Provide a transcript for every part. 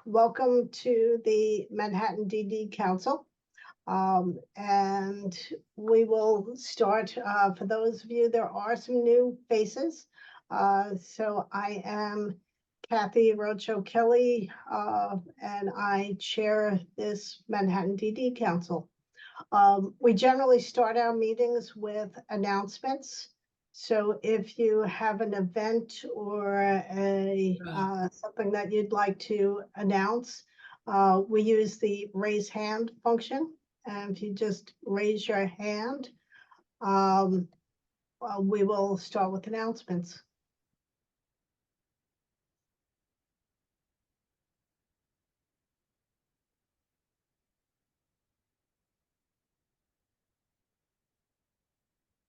welcome to the Manhattan DD Council. And we will start, for those of you, there are some new faces. So I am Kathy Rocho Kelly, and I chair this Manhattan DD Council. We generally start our meetings with announcements. So if you have an event or a something that you'd like to announce, we use the raise hand function. And if you just raise your hand, we will start with announcements.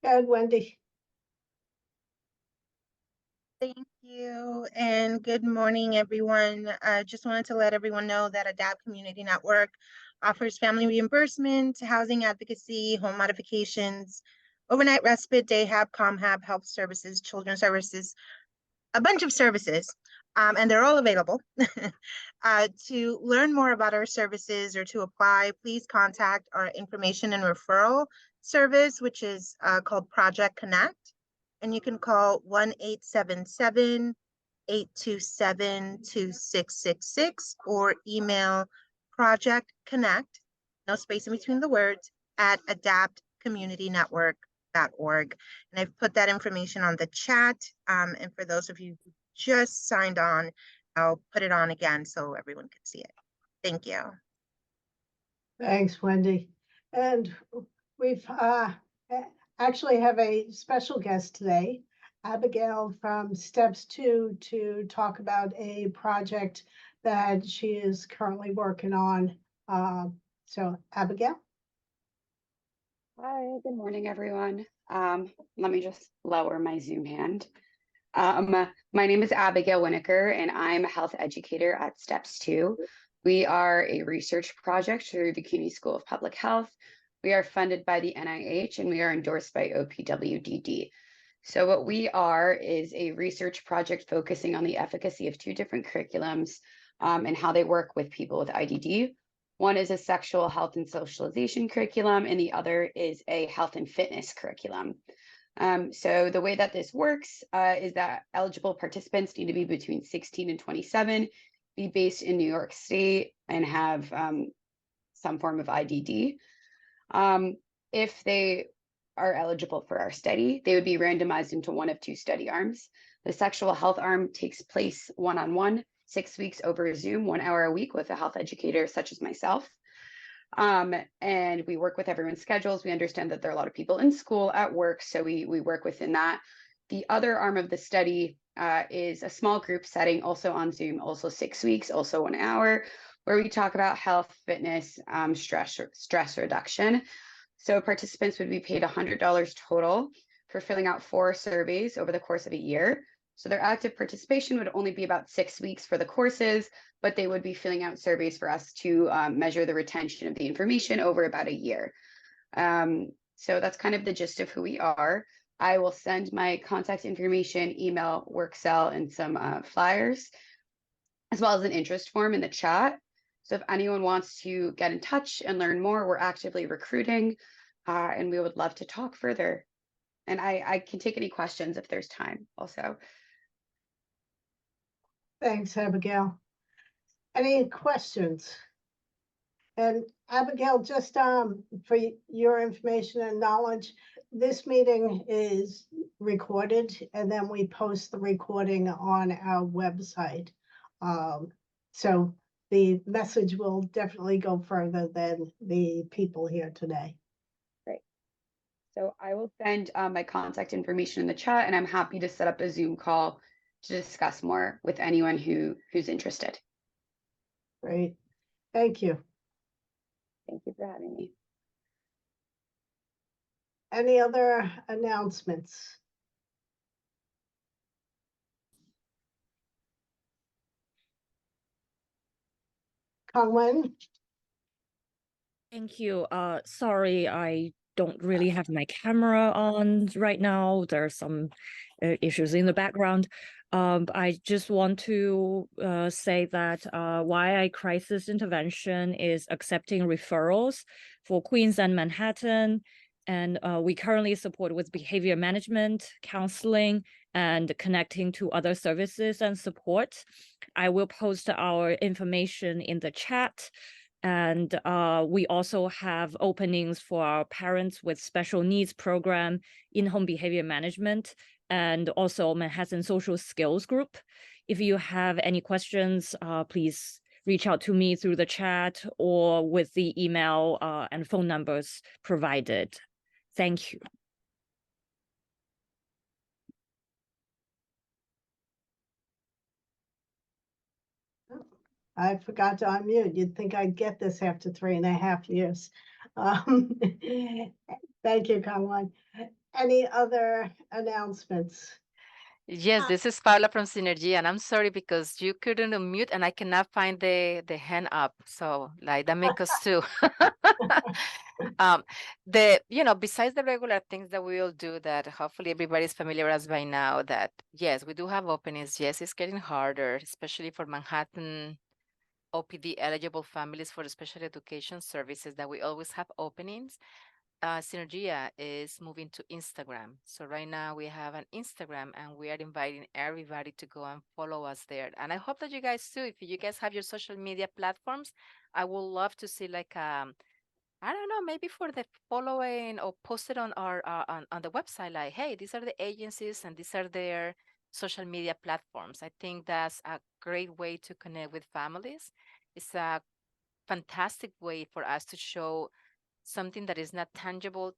Go ahead, Wendy. Thank you, and good morning, everyone. I just wanted to let everyone know that ADAPT Community Network offers family reimbursement, housing advocacy, home modifications, overnight respite, day hab, ComHab, health services, children's services, a bunch of services, and they're all available. To learn more about our services or to apply, please contact our information and referral service, which is called Project Connect. And you can call 1-877-827-2666 or email Project Connect, no space in between the words, at adaptcommunitynetwork.org. And I've put that information on the chat. And for those of you who just signed on, I'll put it on again so everyone can see it. Thank you. Thanks, Wendy. And we've actually have a special guest today, Abigail from Steps 2, to talk about a project that she is currently working on. So Abigail. Hi, good morning, everyone. Let me just lower my Zoom hand. My name is Abigail Winokur, and I'm a health educator at Steps 2. We are a research project through the CUNY School of Public Health. We are funded by the NIH, and we are endorsed by OPWDD. So what we are is a research project focusing on the efficacy of two different curriculums and how they work with people with IDD. One is a sexual health and socialization curriculum, and the other is a health and fitness curriculum. So the way that this works is that eligible participants need to be between 16 and 27, be based in New York State, and have some form of IDD. If they are eligible for our study, they would be randomized into one of two study arms. The sexual health arm takes place one-on-one, 6 weeks over Zoom, 1 hour a week with a health educator such as myself. And we work with everyone's schedules. We understand that there are a lot of people in school, at work, so we work within that. The other arm of the study is a small group setting, also on Zoom, also 6 weeks, also 1 hour, where we talk about health, fitness, stress reduction. So participants would be paid $100 total for filling out 4 surveys over the course of a year. So their active participation would only be about 6 weeks for the courses, but they would be filling out surveys for us to measure the retention of the information over about a year. So that's kind of the gist of who we are. I will send my contact information, email, work cell, and some flyers, as well as an interest form in the chat. So if anyone wants to get in touch and learn more, we're actively recruiting, and we would love to talk further. And I can take any questions if there's time also. Thanks, Abigail. Any questions? And Abigail, just for your information and knowledge, this meeting is recorded, and then we post the recording on our website. So the message will definitely go further than the people here today. Great. So I will send my contact information in the chat, and I'm happy to set up a Zoom call to discuss more with anyone who's interested. Great. Thank you. Thank you for having me. Any other announcements? Conwen? Thank you. Sorry, I don't really have my camera on right now. There are some issues in the background. I just want to say that YI Crisis Intervention is accepting referrals for Queens and Manhattan, and we currently support with behavior management, counseling, and connecting to other services and support. I will post our information in the chat. And we also have openings for our parents with special needs program, in-home behavior management, and also Manhattan Social Skills Group. If you have any questions, please reach out to me through the chat or with the email and phone numbers provided. Thank you. I forgot to unmute. You'd think I'd get this after 3.5 years. Thank you, Carmen. Any other announcements? Yes, this is Paula from Synergy, and I'm sorry because you couldn't unmute and I cannot find the hand up. So like that makes us two. Besides the regular things that we all do that hopefully everybody's familiar as by now, that yes, we do have openings. Yes, it's getting harder, especially for Manhattan OPD eligible families for special education services, that we always have openings. Synergia is moving to Instagram. So right now we have an Instagram and we are inviting everybody to go and follow us there. And I hope that you guys too, if you guys have your social media platforms, I would love to see like, I don't know, maybe for the following or post it on our on the website, like, hey, these are the agencies and these are their social media platforms. I think that's a great way to connect with families. It's a fantastic way for us to show something that is not tangible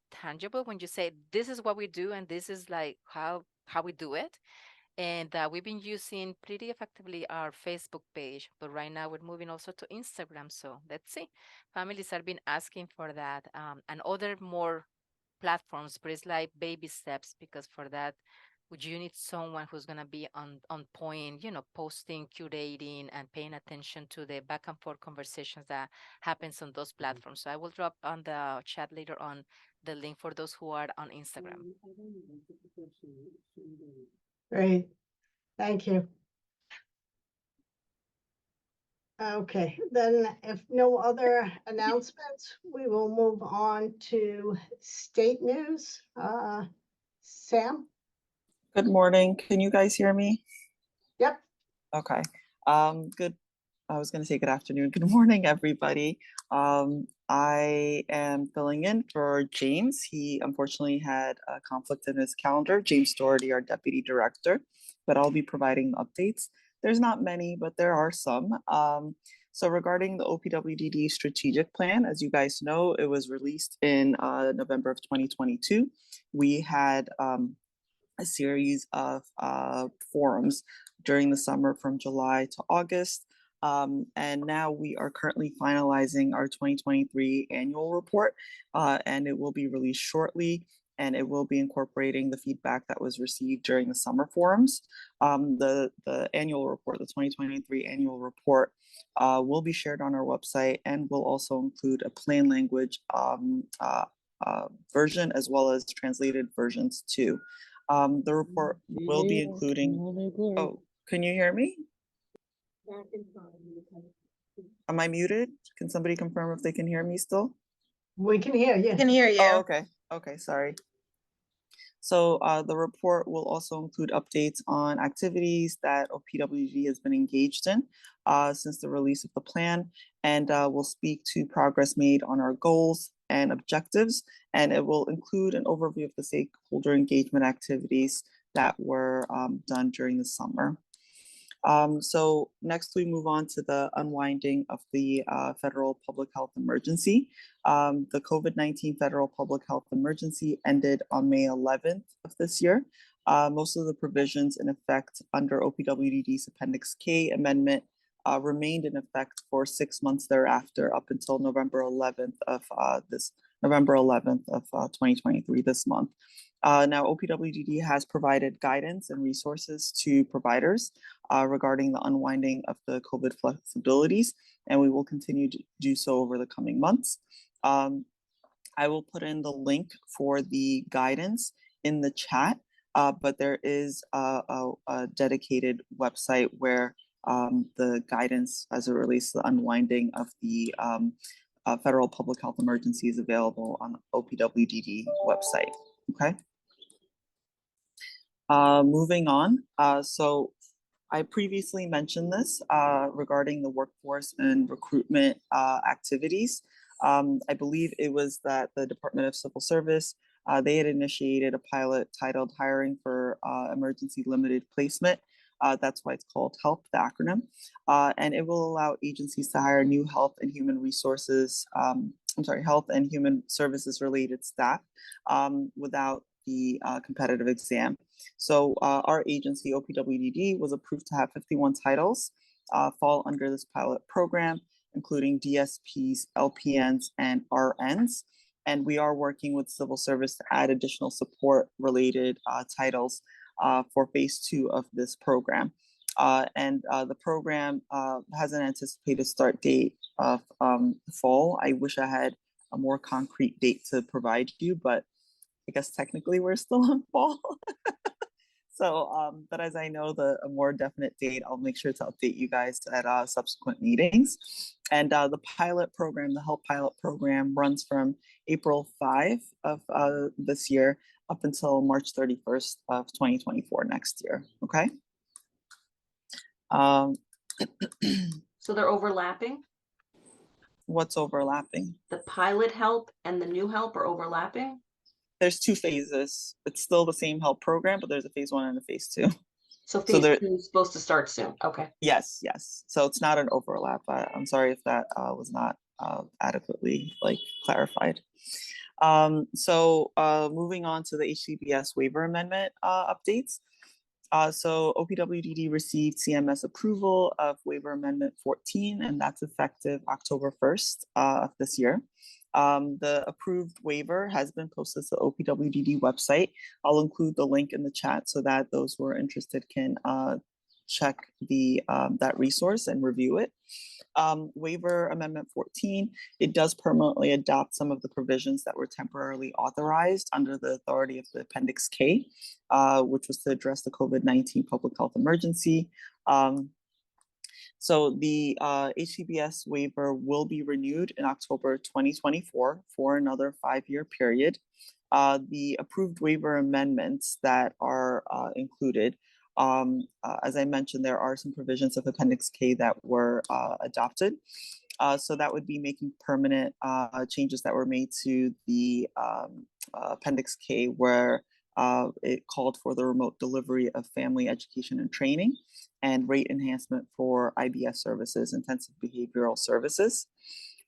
when you say this is what we do and this is like how we do it. And we've been using pretty effectively our Facebook page, but right now we're moving also to Instagram. So let's see, families have been asking for that, and other more platforms, but it's like baby steps, because for that would you need someone who's going to be on point, posting, curating, and paying attention to the back and forth conversations that happens on those platforms. So I will drop on the chat later on the link for those who are on Instagram. Great, thank you. Okay, then if no other announcements, we will move on to state news. Sam? Good morning. Can you guys hear me? Yep. Okay. Good. I was going to say good afternoon. Good morning, everybody. I am filling in for James. He unfortunately had a conflict in his calendar. James Doherty, our Deputy Director, but I'll be providing updates. There's not many, but there are some. So regarding the OPWDD strategic plan, as you guys know, it was released in November of 2022. We had a series of forums during the summer from July to August. And now we are currently finalizing our 2023 annual report, and it will be released shortly, and it will be incorporating the feedback that was received during the summer forums. The annual report, the 2023 annual report, will be shared on our website and will also include a plain language version as well as translated versions too. The report will be including, oh, can you hear me? Am I muted? Can somebody confirm if they can hear me still? We can hear you. I can hear you. Oh, okay. Okay, sorry. So the report will also include updates on activities that OPWDD has been engaged in since the release of the plan, and will speak to progress made on our goals and objectives, and it will include an overview of the stakeholder engagement activities that were done during the summer. So next we move on to the unwinding of the federal public health emergency. The COVID-19 federal public health emergency ended on May 11th of this year. Most of the provisions in effect under OPWDD's Appendix K amendment remained in effect for 6 months thereafter, up until November 11th of 2023, this month. Now, OPWDD has provided guidance and resources to providers regarding the unwinding of the COVID flexibilities, and we will continue to do so over the coming months. I will put in the link for the guidance in the chat. but there is a dedicated website where the guidance as it relates to the unwinding of the federal public health emergency is available on the OPWDD website. Okay. Moving on. So I previously mentioned this regarding the workforce and recruitment activities. I believe it was that the Department of Civil Service, they had initiated a pilot titled Hiring for Emergency Limited Placement. That's why it's called HELP, the acronym. And it will allow agencies to hire new health and human resources, health and human services related staff without the competitive exam. So our agency, OPWDD, was approved to have 51 titles fall under this pilot program, including DSPs, LPNs, and RNs. And we are working with civil service to add additional support related titles for phase 2 of this program. The program has an anticipated start date of fall. I wish I had a more concrete date to provide you, but I guess technically we're still in fall. So, but as I know a more definite date, I'll make sure to update you guys at subsequent meetings. And the pilot program, the HELP pilot program, runs from April 5 of this year up until March 31st of 2024 next year. Okay. So they're overlapping? What's overlapping? The pilot HELP and the new HELP are overlapping? There's 2 phases. It's still the same HELP program, but there's a phase 1 and a phase 2. So phase 2 is supposed to start soon. Okay. Yes. So it's not an overlap. I'm sorry if that was not adequately clarified. So moving on to the HCBS waiver amendment updates. So OPWDD received CMS approval of waiver amendment 14, and that's effective October 1st of this year. The approved waiver has been posted to the OPWDD website. I'll include the link in the chat so that those who are interested can check that resource and review it. Waiver Amendment 14, it does permanently adopt some of the provisions that were temporarily authorized under the authority of the Appendix K, which was to address the COVID-19 public health emergency. So the HCBS waiver will be renewed in October 2024 for another 5-year period. The approved waiver amendments that are included, as I mentioned, there are some provisions of Appendix K that were adopted. So that would be making permanent changes that were made to the Appendix K, where it called for the remote delivery of family education and training and rate enhancement for IBS services, intensive behavioral services.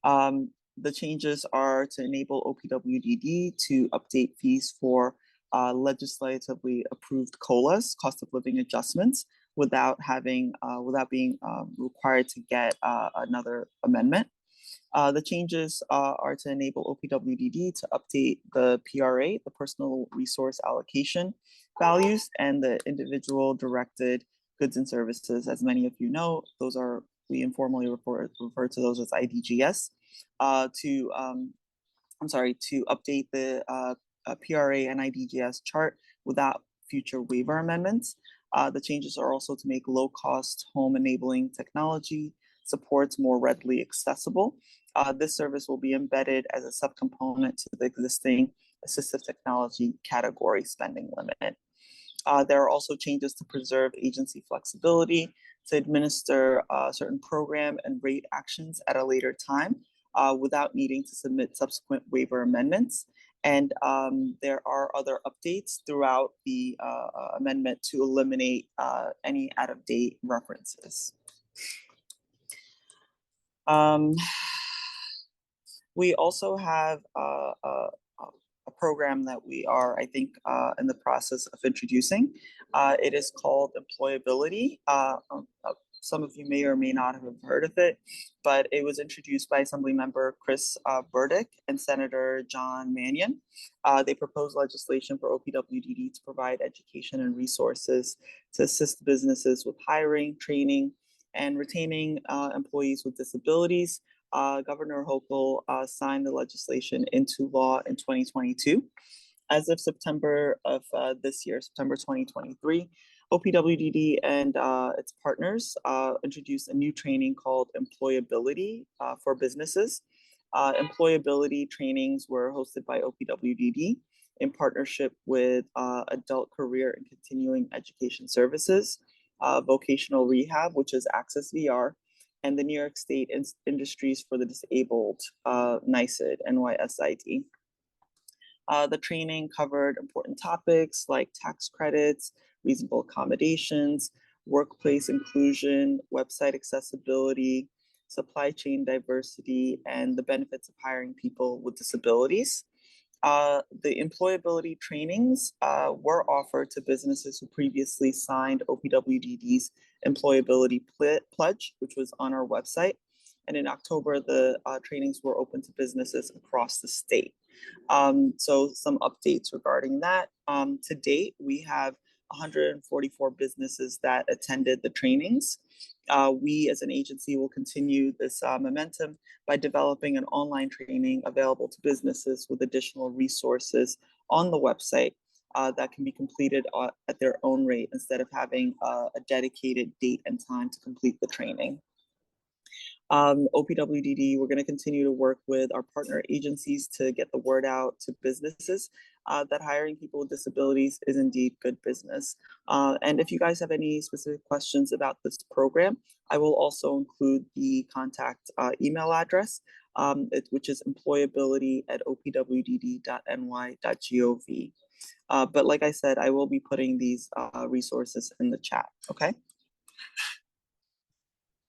The changes are to enable OPWDD to update fees for legislatively approved COLAs, cost of living adjustments, without being required to get another amendment. The changes are to enable OPWDD to update the PRA, the personal resource allocation values, and the individual directed goods and services. As many of you know, we informally refer to those as IDGS, to update the PRA and IDGS chart without future waiver amendments. The changes are also to make low-cost home enabling technology supports more readily accessible. This service will be embedded as a subcomponent to the existing assistive technology category spending limit. There are also changes to preserve agency flexibility to administer certain program and rate actions at a later time without needing to submit subsequent waiver amendments. And there are other updates throughout the amendment to eliminate any out-of-date references. We also have a program that we are, I think, in the process of introducing. It is called Employability. Some of you may or may not have heard of it, but it was introduced by Assemblymember Chris Burdick and Senator John Mannion. They proposed legislation for OPWDD to provide education and resources to assist businesses with hiring, training, and retaining employees with disabilities. Governor Hochul signed the legislation into law in 2022. as of September of this year, September 2023, OPWDD and its partners introduced a new training called Employability for Businesses. Employability trainings were hosted by OPWDD in partnership with Adult Career and Continuing Education Services, Vocational Rehab, which is Access VR, and the New York State Industries for the Disabled, NYSID, NYSID. The training covered important topics like tax credits, reasonable accommodations, workplace inclusion, website accessibility, supply chain diversity, and the benefits of hiring people with disabilities. The employability trainings were offered to businesses who previously signed OPWDD's employability pledge, which was on our website. And in October, the trainings were open to businesses across the state. So some updates regarding that. To date, we have 144 businesses that attended the trainings. We as an agency will continue this momentum by developing an online training available to businesses with additional resources on the website that can be completed at their own rate instead of having a dedicated date and time to complete the training. OPWDD, we're going to continue to work with our partner agencies to get the word out to businesses that hiring people with disabilities is indeed good business. And if you guys have any specific questions about this program, I will also include the contact email address, which is employability@opwdd.ny.gov. But like I said, I will be putting these resources in the chat, okay?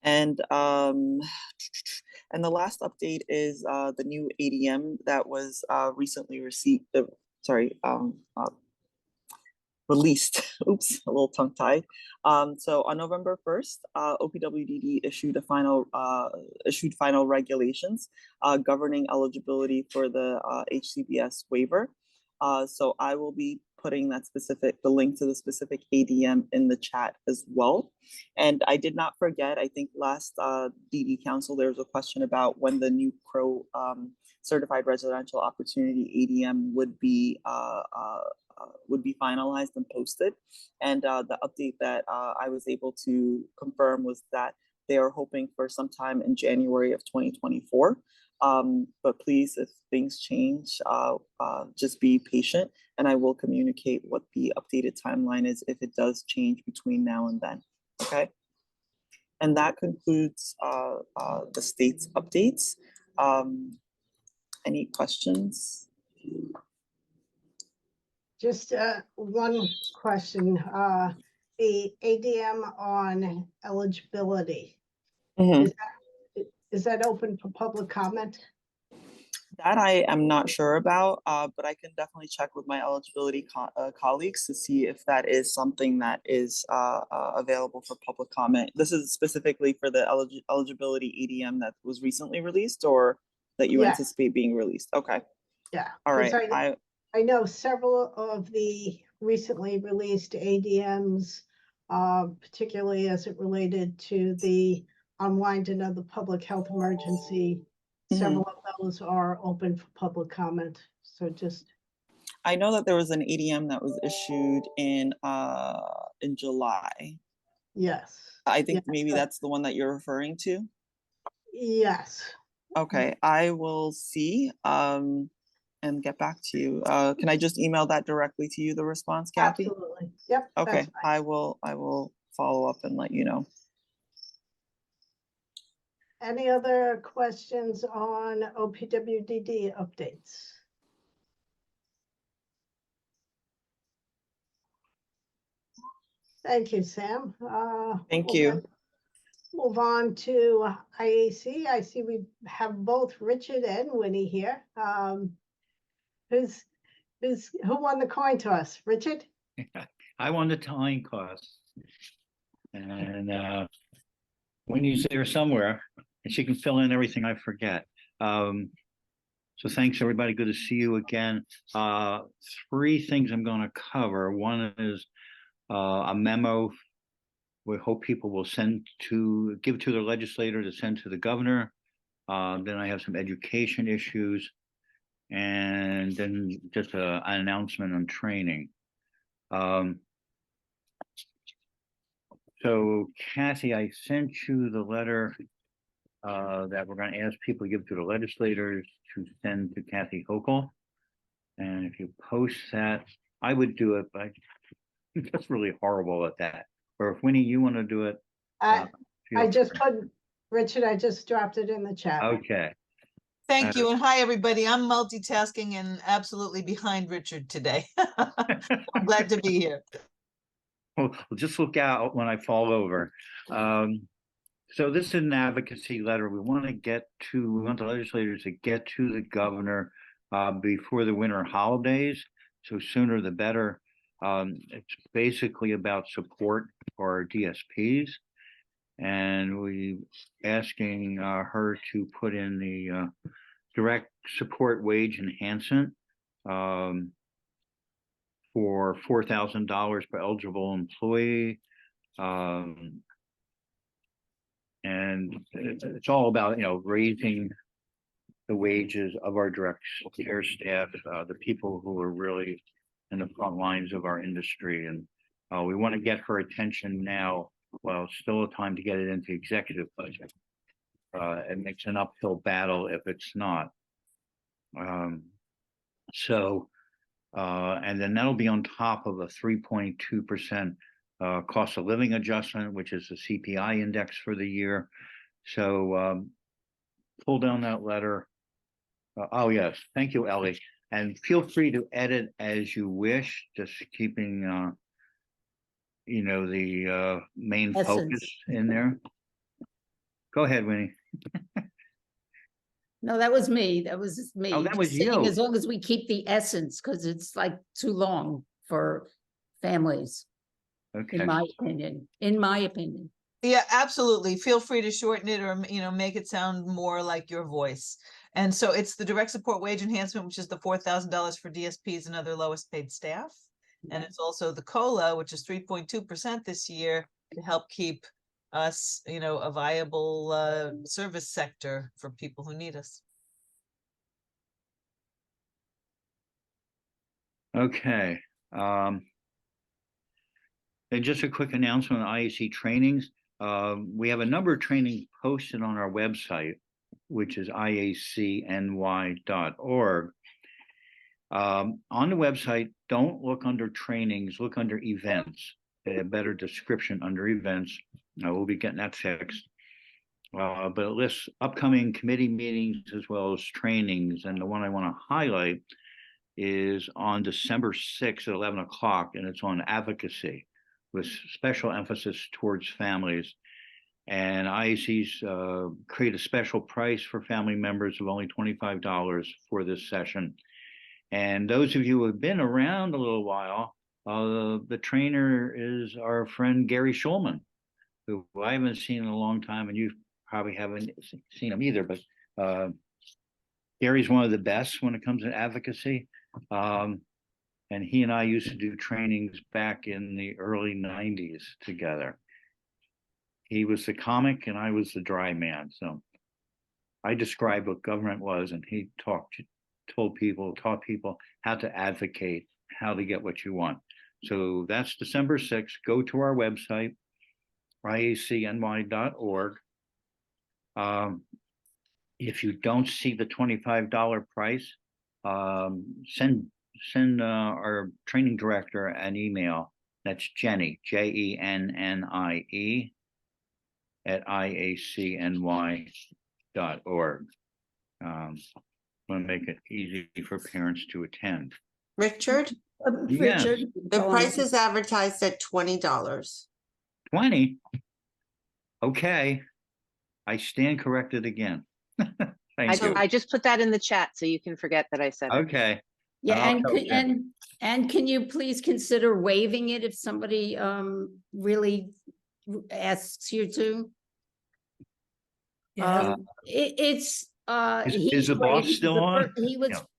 And the last update is the new ADM that was recently released. Oops, a little tongue-tied. So on November 1st, OPWDD issued final regulations governing eligibility for the HCBS waiver. So I will be putting the link to the specific ADM in the chat as well. And I did not forget, I think last DD Council, there was a question about when the new CROW Certified Residential Opportunity ADM would be finalized and posted. And the update that I was able to confirm was that they are hoping for sometime in January of 2024. But please, if things change, just be patient and I will communicate what the updated timeline is if it does change between now and then, okay? And that concludes the state's updates. Any questions? Just one question. The ADM on eligibility, is that open for public comment? That I am not sure about, but I can definitely check with my eligibility colleagues to see if that is something that is available for public comment. This is specifically for the eligibility ADM that was recently released or that you anticipate being released? Okay. Yeah. All right. I know several of the recently released ADMs, particularly as it related to the unwinding of the public health emergency. Several of those are open for public comment. So just. I know that there was an ADM that was issued in July. Yes. I think maybe that's the one that you're referring to. Yes. Okay, I will see and get back to you. Can I just email that directly to you, the response, Kathy? Absolutely. Yep. Okay, I will follow up and let you know. Any other questions on OPWDD updates? Thank you, Sam. Thank you. Move on to IAC. I see we have both Richard and Winnie here. Who won the coin toss? Richard? I won the coin toss. And Winnie's there somewhere, and she can fill in everything I forget. So thanks, everybody. Good to see you again. 3 things I'm going to cover. One is a memo we hope people will give to the legislator to send to the governor. Then I have some education issues. And then just an announcement on training. So Kathy, I sent you the letter that we're gonna ask people to give to the legislators to send to Kathy Hochul. And if you post that, I would do it, but I'm just really horrible at that. Or if Winnie, you want to do it. I feel just free. put, Richard, I just dropped it in the chat. Okay, Thank you, and hi, everybody. I'm multitasking and absolutely behind Richard today. I'm glad to be here. well, just look out when I fall over. So this is an advocacy letter. We want the legislators to get to the governor before the winter holidays. So sooner the better. It's basically about support for our DSPs. And we asking her to put in the direct support wage enhancement for $4,000 per eligible employee. And it's all about, raising the wages of our direct care staff, the people who are really in the front lines of our industry. And we want to get her attention now, while still a time to get it into executive budget. It makes an uphill battle if it's not. And then that'll be on top of a 3.2% cost of living adjustment, which is the CPI index for the year. So pull down that letter. Oh, yes. Thank you, Ellie. And feel free to edit as you wish, just keeping, the main focus in there. Go ahead, Winnie. No, that was me. That was me. Oh, that Just was saying, you. as long as we keep the essence, because it's like too long for families, Okay. in my opinion. Yeah, absolutely. Feel free to shorten it or, make it sound more like your voice. And so it's the direct support wage enhancement, which is the $4,000 for DSPs and other lowest paid staff. And it's also the COLA, which is 3.2% this year to help keep us, a viable service sector for people who need us. Okay. And just a quick announcement on IAC trainings. We have a number of trainings posted on our website, which is iacny.org. On the website, don't look under trainings, look under events. A better description under events. We'll be getting that fixed. But it lists upcoming committee meetings as well as trainings. And the one I want to highlight is on December 6th at 11 o'clock, and it's on advocacy with special emphasis towards families. And IAC's create a special price for family members of only $25 for this session. And those of you who have been around a little while, the trainer is our friend Gary Schulman, who I haven't seen in a long time, and you probably haven't seen him either, but Gary's one of the best when it comes to advocacy. And he and I used to do trainings back in the early 90s together. He was the comic and I was the dry man. So I described what government was, and he taught people how to advocate, how to get what you want. So that's December 6th. Go to our website, iacny.org. If you don't see the $25 price, send our training director an email. That's Jenny, JENNIE @iacny.org. Want to make it easy for parents to attend. Richard, Yes. Richard, the go on. price is advertised at $20. 20. Okay. I stand corrected again. Thank you. I just put that in the chat so you can forget that I said it. Okay. Yeah, I'll and tell Jen. and can you please consider waiving it if somebody really asks you to? It's Is he's the great. boss He was still the on?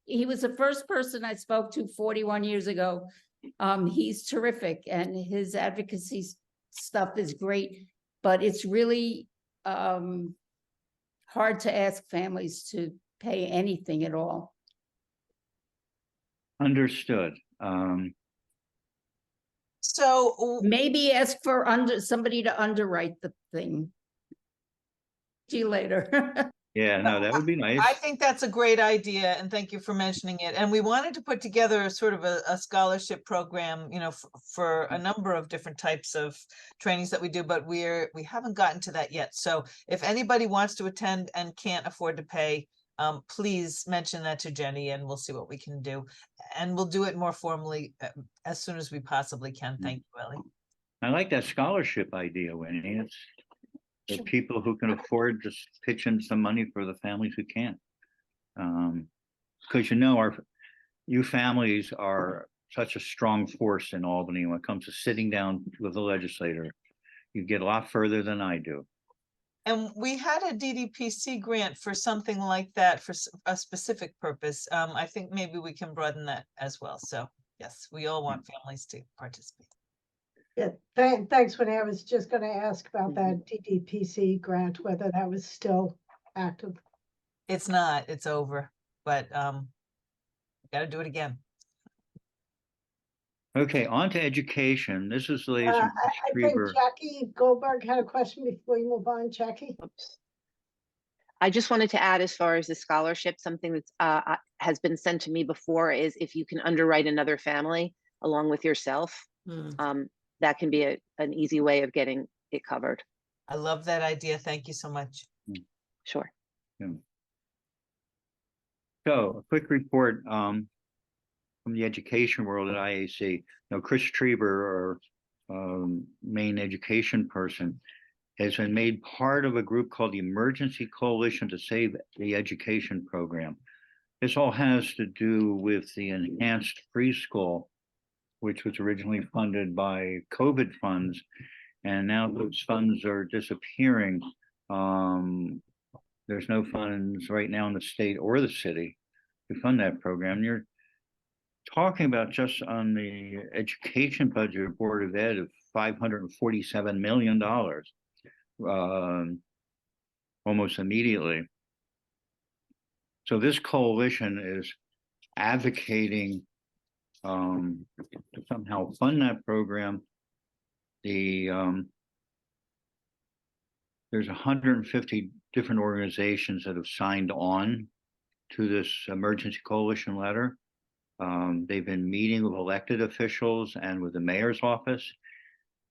he was the first person I spoke to 41 years ago. He's terrific, and his advocacy stuff is great, but it's really hard to ask families to pay anything at all. Understood. So Maybe ask for somebody to underwrite the thing. See you later. Yeah, no, that would be I nice. think that's a great idea, and thank you for mentioning it. And we wanted to put together a sort of a scholarship program, you know, for a number of different types of trainings that we do, but we haven't gotten to that yet. So if anybody wants to attend and can't afford to pay, please mention that to Jenny, and we'll see what we can do. And we'll do it more formally as soon as we possibly can. Thank you, Ellie. I like that scholarship idea, Winnie. It's the people who can afford to pitch in some money for the families who can't. Because you families are such a strong force in Albany when it comes to sitting down with the legislator. You get a lot further than I do. And we had a DDPC grant for something like that for a specific purpose. I think maybe we can broaden that as well. So yes, we all want families to participate. Yeah, thanks, Winnie. I was just gonna ask about that DDPC grant, whether that was still active. It's not, it's over, but gotta do it again. Okay, on to education. This is liaison. I think Jackie Goldberg had a question before you move on, Jackie. Oops. I just wanted to add, as far as the scholarship, something that's has been sent to me before is if you can underwrite another family along with yourself, that can be an easy way of getting it covered. I love that idea. Thank you so much. Sure. Yeah. So a quick report from the education world at IAC. Now, Chris Trieber, our main education person, has been made part of a group called the Emergency Coalition to Save the Education Program. This all has to do with the enhanced preschool, which was originally funded by COVID funds, and now those funds are disappearing. There's no funds right now in the state or the city to fund that program. You're talking about just on the education budget of Board of Ed of $547 million, almost immediately. So this coalition is advocating to somehow fund that program. There's 150 different organizations that have signed on to this emergency coalition letter. They've been meeting with elected officials and with the mayor's office.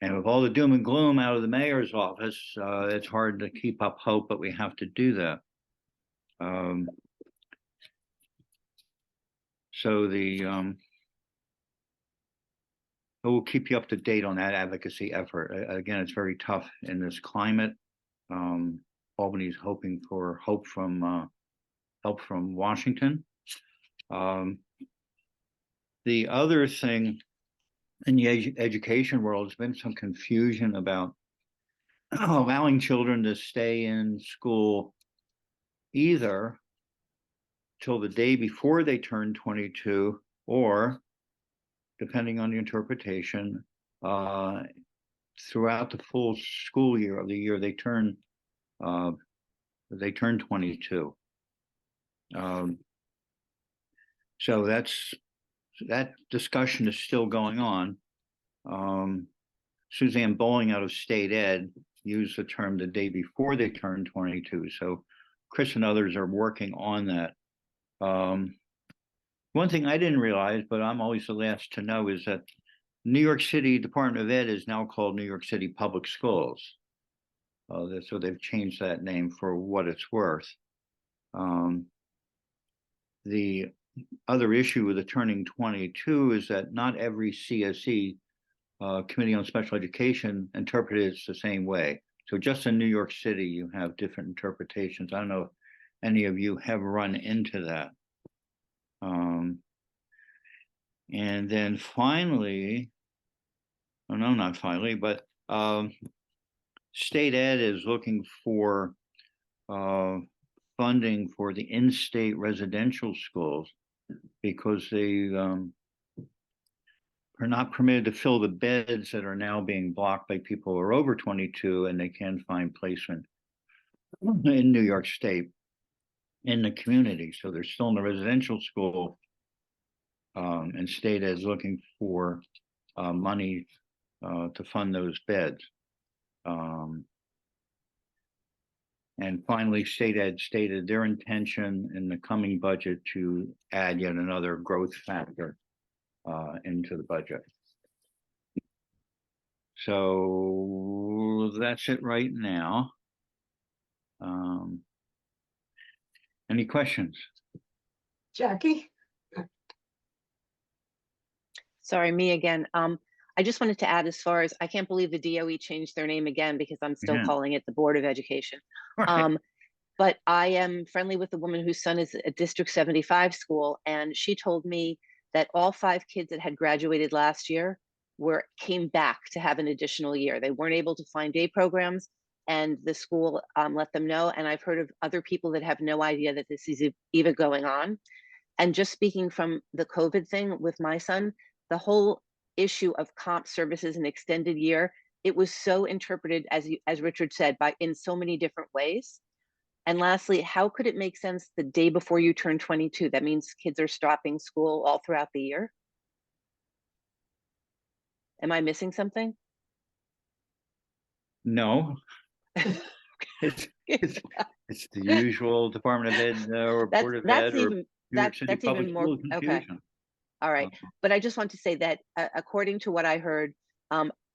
And with all the doom and gloom out of the mayor's office, it's hard to keep up hope, but we have to do that. So we'll keep you up to date on that advocacy effort. Again, it's very tough in this climate. Albany's hoping for help from Washington. The other thing in the education world, there's been some confusion about allowing children to stay in school either till the day before they turn 22, or depending on the interpretation, throughout the full school year of the year they turn 22. So that discussion is still going on. Suzanne Bowling out of State Ed used the term the day before they turn 22. So Chris and others are working on that. One thing I didn't realize, but I'm always the last to know, is that New York City Department of Ed is now called New York City Public Schools. So they've changed that name for what it's worth. The other issue with the turning 22 is that not every CSE, Committee on Special Education, interpreted it the same way. So just in New York City, you have different interpretations. I don't know if any of you have run into that. And then finally, oh no, not finally, but State Ed is looking for funding for the in-state residential schools because they are not permitted to fill the beds that are now being blocked by people who are over 22, and they can find placement in New York State in the community. So they're still in the residential school, And state ed is looking for money to fund those beds. And finally, state ed stated their intention in the coming budget to add yet another growth factor into the budget. So that's it right now. Any questions? Jackie? Sorry, me again. I just wanted to add as far as, I can't believe the DOE changed their name again because I'm still Yeah. calling it the Board of Education. Right. But I am friendly with the woman whose son is at District 75 school, and she told me that all 5 kids that had graduated last year came back to have an additional year. They weren't able to find day programs, and the school let them know. And I've heard of other people that have no idea that this is even going on. And just speaking from the COVID thing with my son, the whole issue of comp services and extended year, it was so interpreted, as Richard said, in so many different ways. And lastly, how could it make sense the day before you turn 22? That means kids are stopping school all throughout the year. Am I missing something? No. It's the usual Department of Ed or Board of Ed or New York City That's Public even more, Schools okay. confusion. All right, but I just want to say that according to what I heard,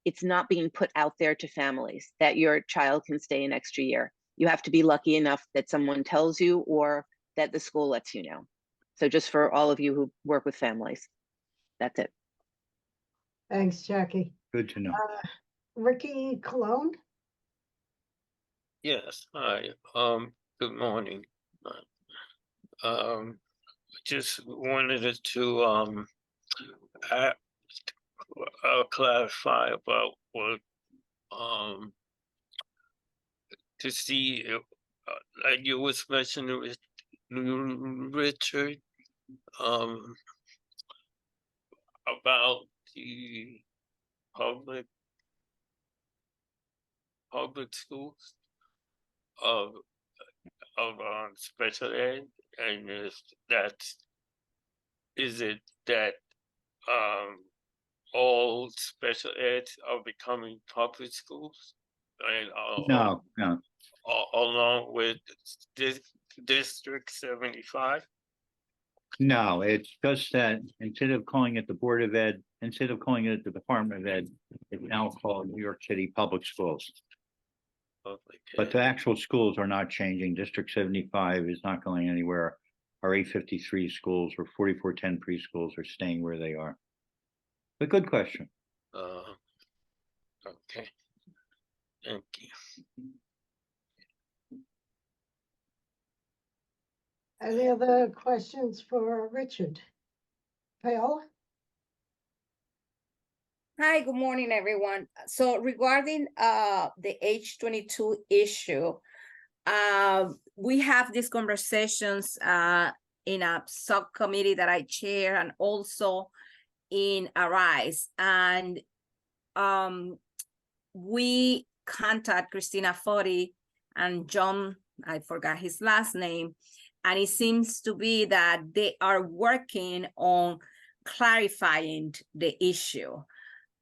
it's not being put out there to families that your child can stay an extra year. You have to be lucky enough that someone tells you or that the school lets you know. So just for all of you who work with families, that's it. Thanks, Jackie. Good to know. Ricky Cologne? Yes, hi, good morning. Just wanted to clarify about what to see if, like you was mentioning with Richard, about the public schools of special ed, and is it that all special eds are becoming public schools, and No. along with District 75? No, it's just that instead of calling it the Board of Ed, instead of calling it the Department of Ed, it's now called New York City Public Schools. But the actual schools are not changing. District 75 is not going anywhere. Our 853 schools or 4410 preschools are staying where they are. But good question. Okay. Thank you. Any other questions for Richard? Paola? Hi, good morning, everyone. So regarding the H-22 issue, we have these conversations in a subcommittee that I chair and also in Arise. And we contact Christina Foti and John, I forgot his last name, and it seems to be that they are working on clarifying the issue.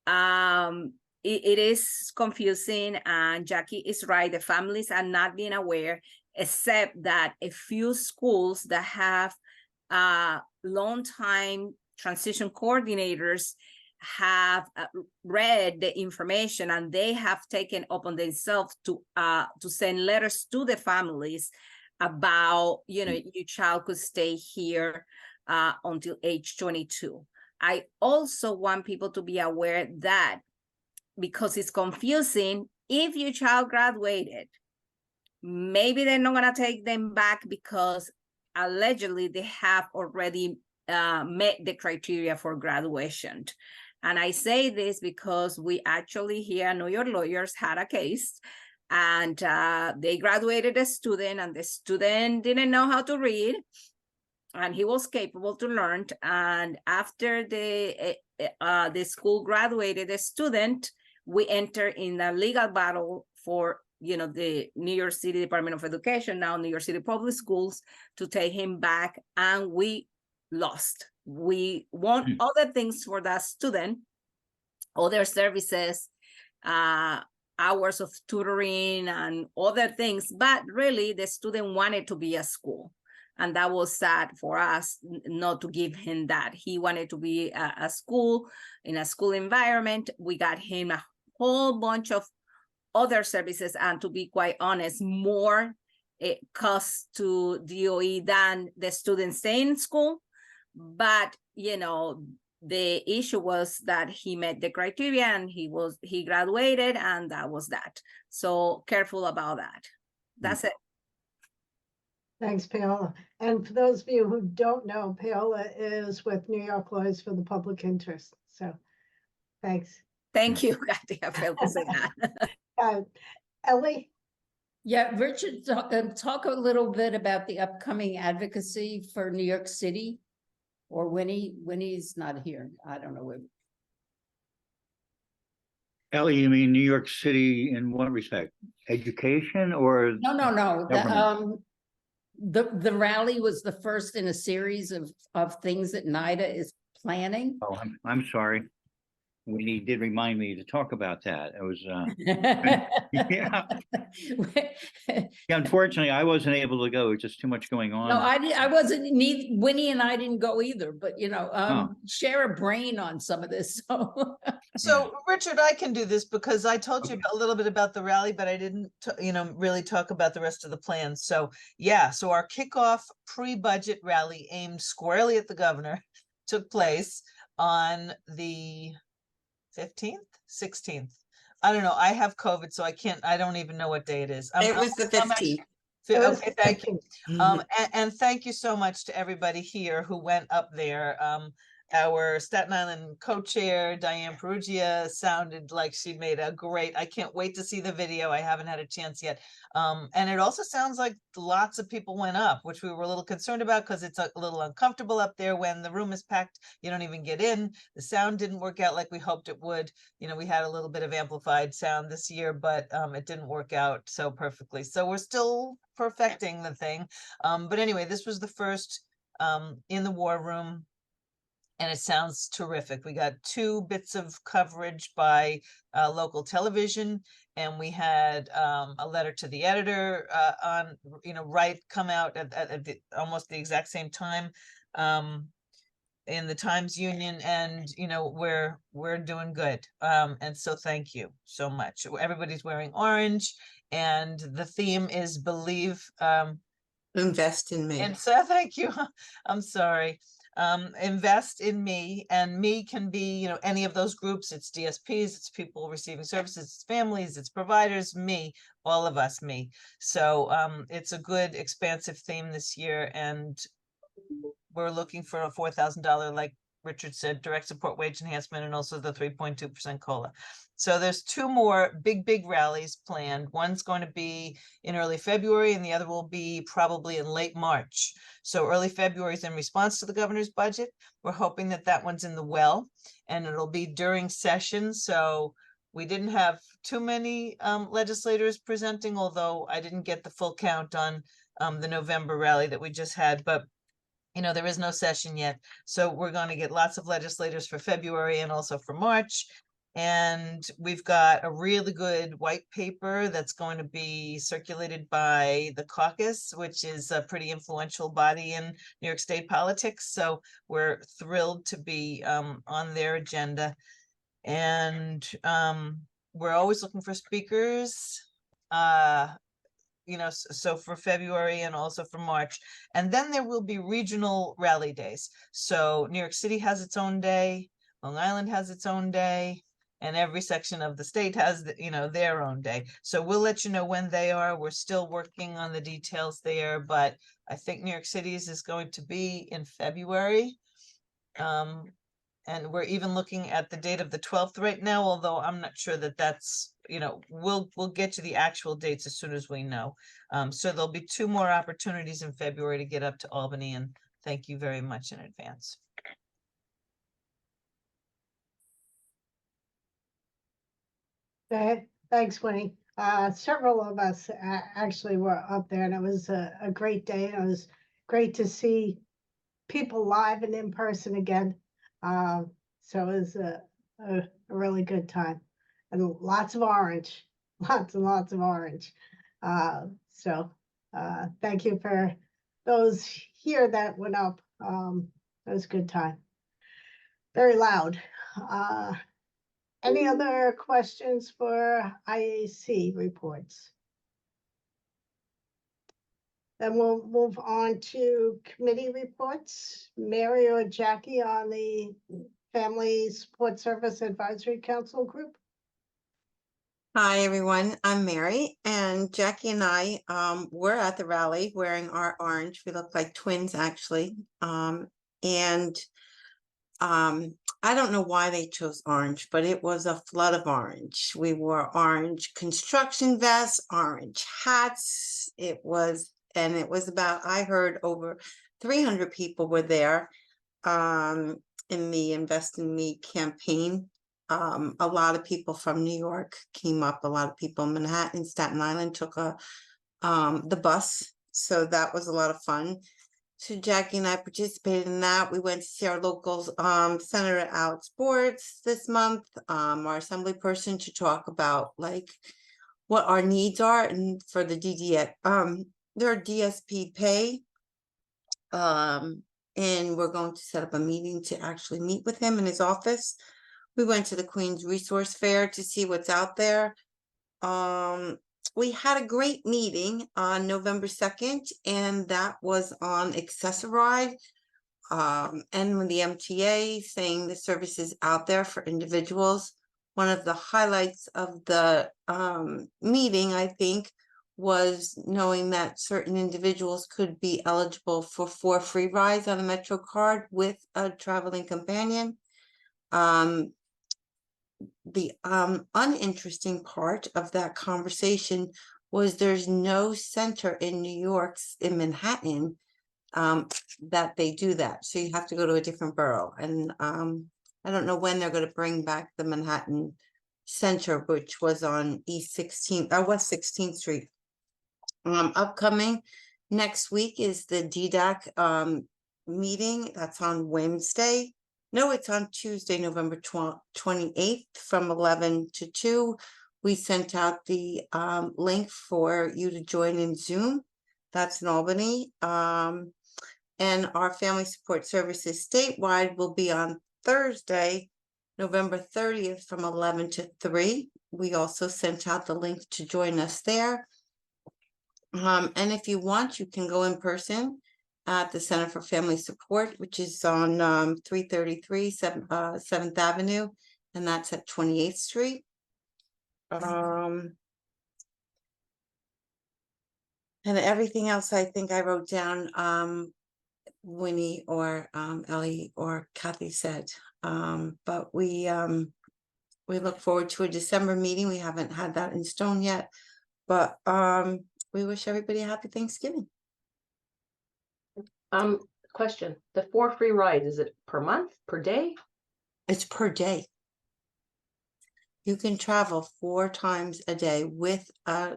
It is confusing, and Jackie is right. The families are not being aware, except that a few schools that have long-time transition coordinators have read the information, and they have taken upon themselves to send letters to the families about, your child could stay here until age 22. I also want people to be aware that, because it's confusing, if your child graduated, maybe they're not gonna take them back because allegedly they have already met the criteria for graduation. And I say this because we actually here at New York Lawyers had a case, and they graduated a student, and the student didn't know how to read, and he was capable to learn. And after the school graduated the student, we enter in a legal battle for the New York City Department of Education, now New York City Public Schools, to take him back, and we lost We want other things for the student, other services, hours of tutoring and other things, but really the student wanted to be a school. And that was sad for us not to give him that. He wanted to be a school, in a school environment. We got him a whole bunch of other services, and to be quite honest, more it costs to DOE than the students staying in school. But, you know, the issue was that he met the criteria and he graduated, and that was that. So careful about that. That's it. Thanks, Paola. And for those of you who don't know, Paola is with New York Lawyers for the Public Interest. So thanks. Thank you, Kathy. I failed to say that. Ellie? Yeah, Richard, talk a little bit about the upcoming advocacy for New York City, or Winnie's not here. I don't know where. Ellie, you mean New York City in what respect? Education or? No. government? The rally was the first in a series of things that NIDA is planning. Oh, I'm sorry. Winnie did remind me to talk about that. It was, yeah. Unfortunately, I wasn't able to go. It's just too much going on. No, I wasn't, Winnie and I didn't go either, but you know, share a brain on some of this, so. So Richard, I can do this because I told you a little bit about the rally, but I didn't, really talk about the rest of the plans. So yeah, so our kickoff pre-budget rally aimed squarely at the governor took place on the 15th, 16th. I don't know. I have COVID, so I don't even know what day it is. It was the 15th. Okay, thank you. And thank you so much to everybody here who went up there. Our Staten Island co-chair, Diane Perugia, sounded like she made a great, I can't wait to see the video. I haven't had a chance yet. And it also sounds like lots of people went up, which we were a little concerned about because it's a little uncomfortable up there when the room is packed. You don't even get in. The sound didn't work out like we hoped it would. We had a little bit of amplified sound this year, but it didn't work out so perfectly. So we're still perfecting the thing. But anyway, this was the first in the war room. And it sounds terrific. We got 2 bits of coverage by local television, and we had a letter to the editor on, come out at almost the exact same time in the Times Union, and we're doing good. And so thank you so much. Everybody's wearing orange, and the theme is believe. Invest in me. And so thank you. I'm sorry. Invest in me, and me can be, any of those groups. It's DSPs, it's people receiving services, it's families, it's providers, me, all of us, me. So it's a good expansive theme this year, and we're looking for a $4,000, like Richard said, direct support wage enhancement, and also the 3.2% COLA. So there's 2 more big rallies planned. One's going to be in early February, and the other will be probably in late March. So early February is in response to the governor's budget. We're hoping that one's in the well, and it'll be during session. So we didn't have too many legislators presenting, although I didn't get the full count on the November rally that we just had, but there is no session yet. So we're going to get lots of legislators for February and also for March. And we've got a really good white paper that's going to be circulated by the caucus, which is a pretty influential body in New York State politics. So we're thrilled to be on their agenda. And we're always looking for speakers. So for February and also for March. And then there will be regional rally days. So New York City has its own day, Long Island has its own day, and every section of the state has their own day. So we'll let you know when they are. We're still working on the details there, but I think New York City's is going to be in February. And we're even looking at the date of the 12th right now, although I'm not sure that's, we'll get to the actual dates as soon as we know. So there'll be 2 more opportunities in February to get up to Albany, and thank you very much in advance. Thanks, Winnie. Several of us actually were up there, and it was a great day. And it was great to see people live and in person again. So it was a really good time. And lots of orange, lots and lots of orange. Thank you for those here that went up. It was a good time. Very loud. Any other questions for IAC reports? Then we'll move on to committee reports. Mary or Jackie on the Family Support Service Advisory Council group? Hi, everyone. I'm Mary, and Jackie and I were at the rally wearing our orange. We look like twins, actually. I don't know why they chose orange, but it was a flood of orange. We wore orange construction vests, orange hats. It was about, I heard over 300 people were there in the Invest in Me campaign. A lot of people from New York came up. A lot of people in Manhattan, Staten Island took the bus. So that was a lot of fun. So Jackie and I participated in that. We went to see our local Senator Alex Sports this month, our assembly person, to talk about like what our needs are and for the their DSP pay. And we're going to set up a meeting to actually meet with him in his office. We went to the Queens Resource Fair to see what's out there. We had a great meeting on November 2nd, and that was on Access-a-Ride and with the MTA saying the services out there for individuals. One of the highlights of the meeting, I think, was knowing that certain individuals could be eligible for 4 free rides on a Metro card with a traveling companion. The uninteresting part of that conversation was there's no center in New York, in Manhattan, that they do that. So you have to go to a different borough. And I don't know when they're going to bring back the Manhattan Center, which was on West 16th Street. Upcoming next week is the DDAC meeting. That's on Wednesday. No, it's on Tuesday, November 28th from 11 to 2. We sent out the link for you to join in Zoom. That's in Albany. And our Family Support Services statewide will be on Thursday, November 30th from 11 to 3. We also sent out the link to join us there. And if you want, you can go in person at the Center for Family Support, which is on 333 7th Avenue, and that's at 28th Street. And everything else I think I wrote down, Winnie or Ellie or Kathy said. But we look forward to a December meeting. We haven't had that in stone yet, but we wish everybody a happy Thanksgiving. Question, the 4 free rides, is it per month, per day? It's per day. You can travel 4 times a day with a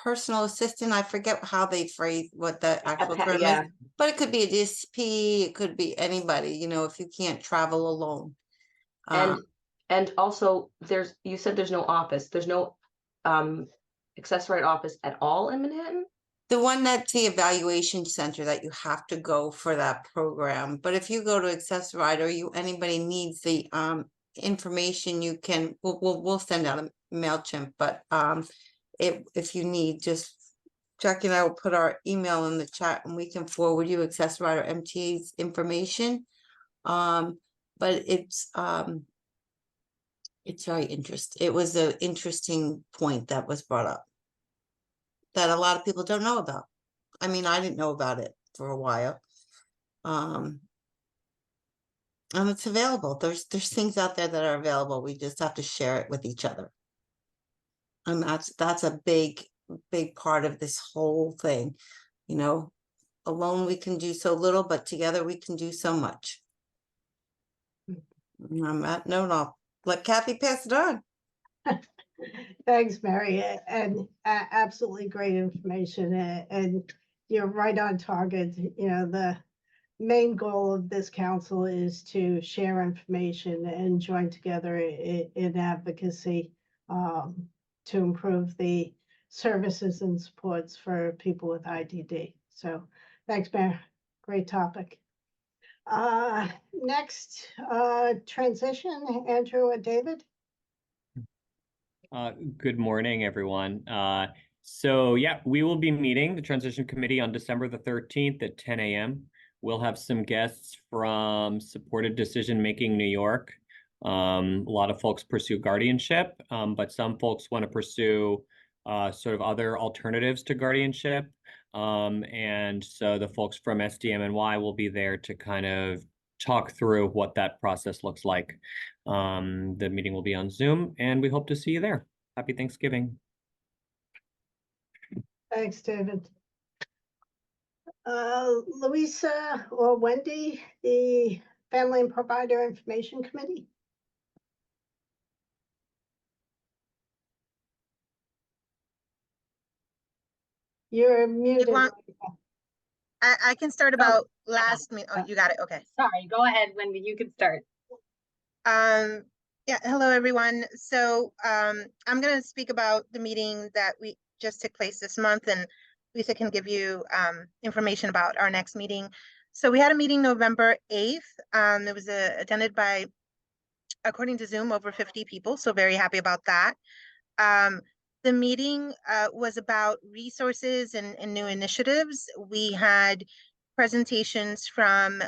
personal assistant. I forget how they phrase what the actual term is, but it could be a DSP, it could be anybody, you know, if you can't travel alone. And also you said there's no office, there's no Access-a-Ride office at all in Manhattan? The one that's the evaluation center that you have to go for that program. But if you go to Access-a-Ride or anybody needs the information, you can, we'll send out a MailChimp, but if you need, just Jackie and I will put our email in the chat and we can forward you Access-a-Ride or MTA's information. But it's very interesting. It was an interesting point that was brought up that a lot of people don't know about. I mean, I didn't know about it for a while. And it's available. There's things out there that are available. We just have to share it with each other. And that's a big part of this whole thing. You know, alone we can do so little, but together we can do so much. On that note, I'll let Kathy pass it on. Thanks, Mary, and absolutely great information. And you're right on target. You know, the main goal of this council is to share information and join together in advocacy to improve the services and supports for people with IDD. So thanks, Mayor. Great topic. Next, transition, Andrew and David. Good morning, everyone. So yeah, we will be meeting the transition committee on December the 13th at 10 a.m. We'll have some guests from Supported Decision Making New York. A lot of folks pursue guardianship, but some folks want to pursue sort of other alternatives to guardianship. And so the folks from SDMNY will be there to kind of talk through what that process looks like. The meeting will be on Zoom, and we hope to see you there. Happy Thanksgiving. Thanks, David. Louisa or Wendy, the Family and Provider Information Committee. You're muted. want- I can start about last meeting. Oh, you got it. Okay. Sorry, go ahead, Wendy, you can start. Yeah, hello, everyone. So I'm going to speak about the meeting that we just took place this month, and Lisa can give you information about our next meeting. So we had a meeting November 8th. It was attended by, according to Zoom, over 50 people. So very happy about that. The meeting was about resources and new initiatives. We had presentations from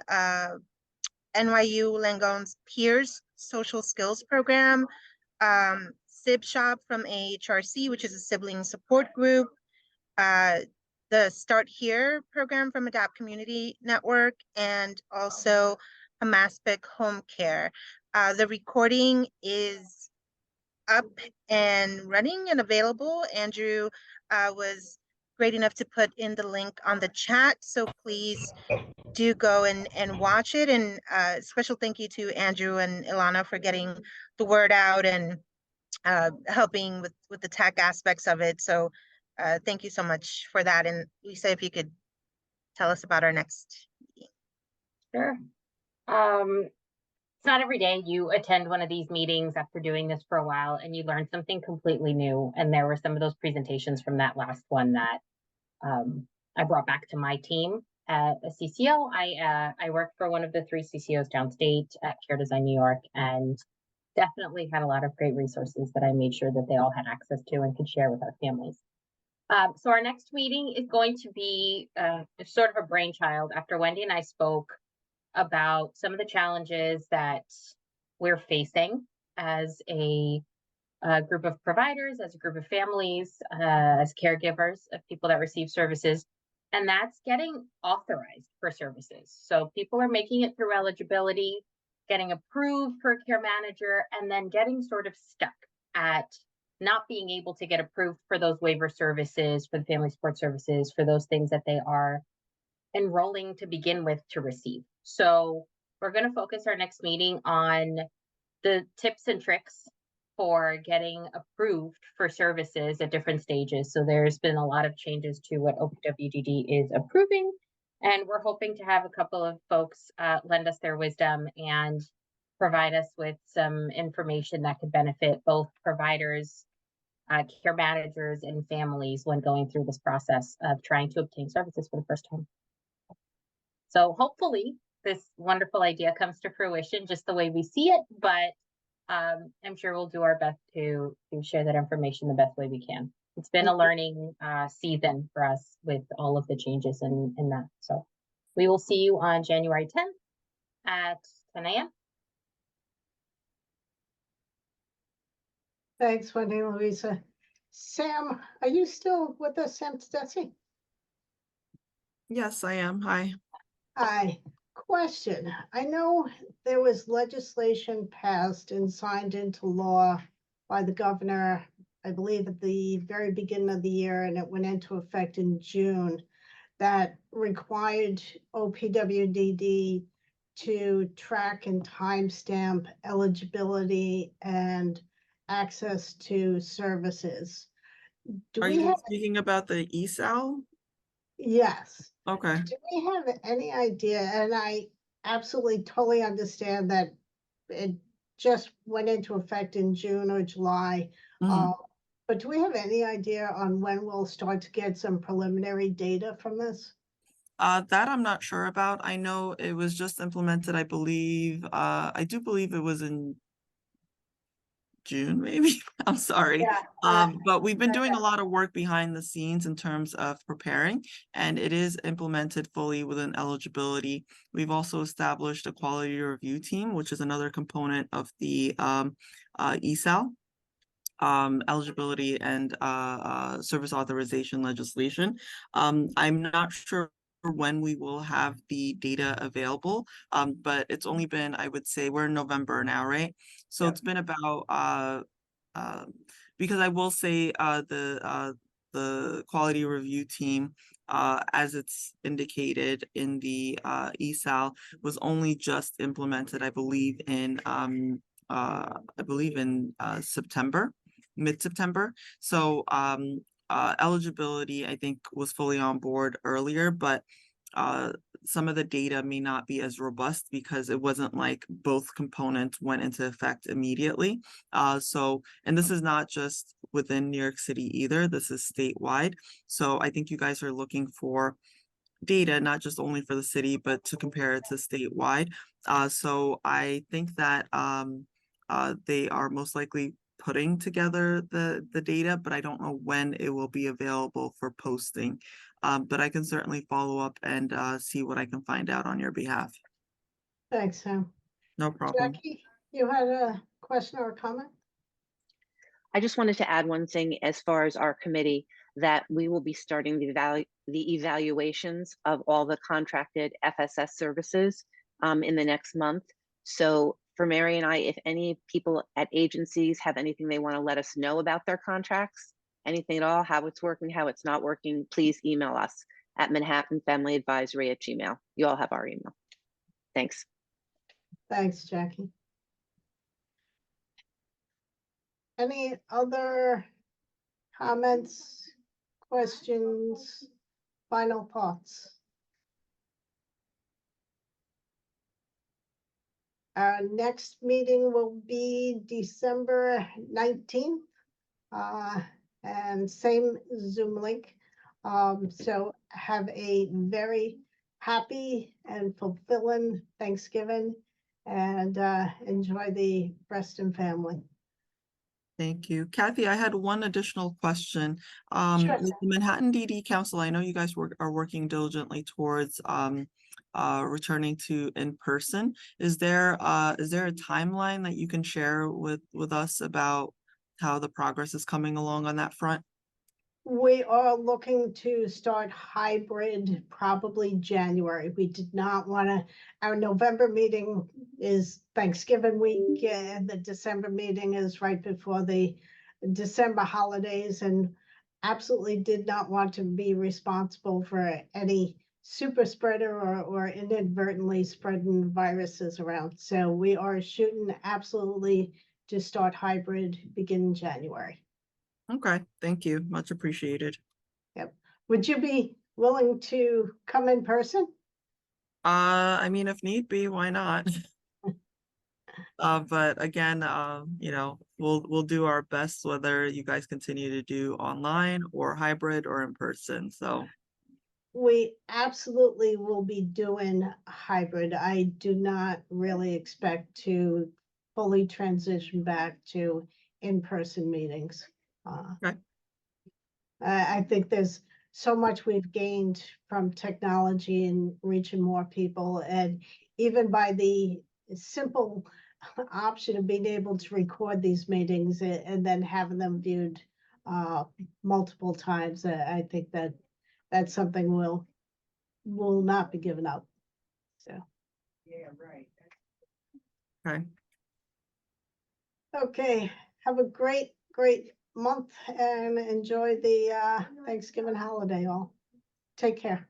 NYU Langone's Peers Social Skills Program, SIB Shop from AHRC, which is a sibling support group, the Start Here program from Adapt Community Network, and also Hamaspic Home Care. The recording is up and running and available. Andrew was great enough to put in the link on the chat, so please do go and watch it. And special thank you to Andrew and Ilana for getting the word out and helping with the tech aspects of it. So thank you so much for that. And Lisa, if you could tell us about our next meeting. Sure. It's not every day you attend one of these meetings after doing this for a while and you learn something completely new. And there were some of those presentations from that last one that I brought back to my team at a CCO. I worked for one of the 3 CCOs downstate at Care Design New York, and definitely had a lot of great resources that I made sure that they all had access to and could share with our families. So our next meeting is going to be sort of a brainchild after Wendy and I spoke about some of the challenges that we're facing as a group of providers, as a group of families, as caregivers of people that receive services, and that's getting authorized for services. So people are making it through eligibility, getting approved for a care manager, and then getting sort of stuck at not being able to get approved for those waiver services, for the family support services, for those things that they are enrolling to begin with to receive. So we're going to focus our next meeting on the tips and tricks for getting approved for services at different stages. So there's been a lot of changes to what OPWDD is approving, and we're hoping to have a couple of folks lend us their wisdom and provide us with some information that could benefit both providers, care managers, and families when going through this process of trying to obtain services for the first time. So hopefully this wonderful idea comes to fruition just the way we see it, but I'm sure we'll do our best to share that information the best way we can. It's been a learning season for us with all of the changes in that. So we will see you on January 10th at 10 a.m. Thanks, Wendy and Louisa. Sam, are you still with us, Sam Tedeschi? Yes, I am. Hi. Hi. Question. I know there was legislation passed and signed into law by the governor, I believe at the very beginning of the year, and it went into effect in June, that required OPWDD to track and timestamp eligibility and access to services. Are you speaking about the ESAL? Yes. Okay. Do we have any idea, and I absolutely totally understand that it just went into effect in June or July. Mhm. But do we have any idea on when we'll start to get some preliminary data from this? That I'm not sure about. I know it was just implemented, I believe, I do believe it was in June, maybe. I'm sorry. Yeah. But we've been doing a lot of work behind the scenes in terms of preparing, and it is implemented fully within eligibility. We've also established a quality review team, which is another component of the ESAL, eligibility and service authorization legislation. I'm not sure when we will have the data available, but it's only been, I would say, we're in November now, right? So it's been about because I will say the quality review team, as it's indicated in the ESAL, was only just implemented, I believe, in September, mid-September. So eligibility, I think, was fully on board earlier, but some of the data may not be as robust because it wasn't like both components went into effect immediately. And this is not just within New York City either, this is statewide. So I think you guys are looking for data, not just only for the city, but to compare it to statewide. So I think that they are most likely putting together the data, but I don't know when it will be available for posting. But I can certainly follow up and see what I can find out on your behalf. Thanks, Sam. No problem. Jackie, you had a question or a comment? I just wanted to add one thing as far as our committee, that we will be starting the evaluations of all the contracted FSS services in the next month. So for Mary and I, if any people at agencies have anything they want to let us know about their contracts, anything at all, how it's working, how it's not working, please email us at manhattanfamilyadvisory@gmail.com. You all have our email. Thanks. Thanks, Jackie. Any other comments, questions, final thoughts? Our next meeting will be December 19th, and same Zoom link. So have a very happy and fulfilling Thanksgiving, and enjoy the Preston family. Thank you. Kathy, I had one additional question. Sure. With the Manhattan DD Council, I know you guys are working diligently towards returning to in-person. Is there a timeline that you can share with us about how the progress is coming along on that front? We are looking to start hybrid probably January. We did not want to, our November meeting is Thanksgiving week, and the December meeting is right before the December holidays, and absolutely did not want to be responsible for any super spreader or inadvertently spreading viruses around. So we are shooting absolutely to start hybrid beginning January. Okay, thank you. Much appreciated. Yep. Would you be willing to come in person? I mean, if need be, why not? But again, you know, we'll do our best whether you guys continue to do online or hybrid or in person. So We absolutely will be doing hybrid. I do not really expect to fully transition back to in-person meetings. Okay. I think there's so much we've gained from technology and reaching more people, and even by the simple option of being able to record these meetings and then having them viewed multiple times. I think that that's something we'll not be giving up. So. Yeah, right. Okay. Okay. Have a great month and enjoy the Thanksgiving holiday all. Take care.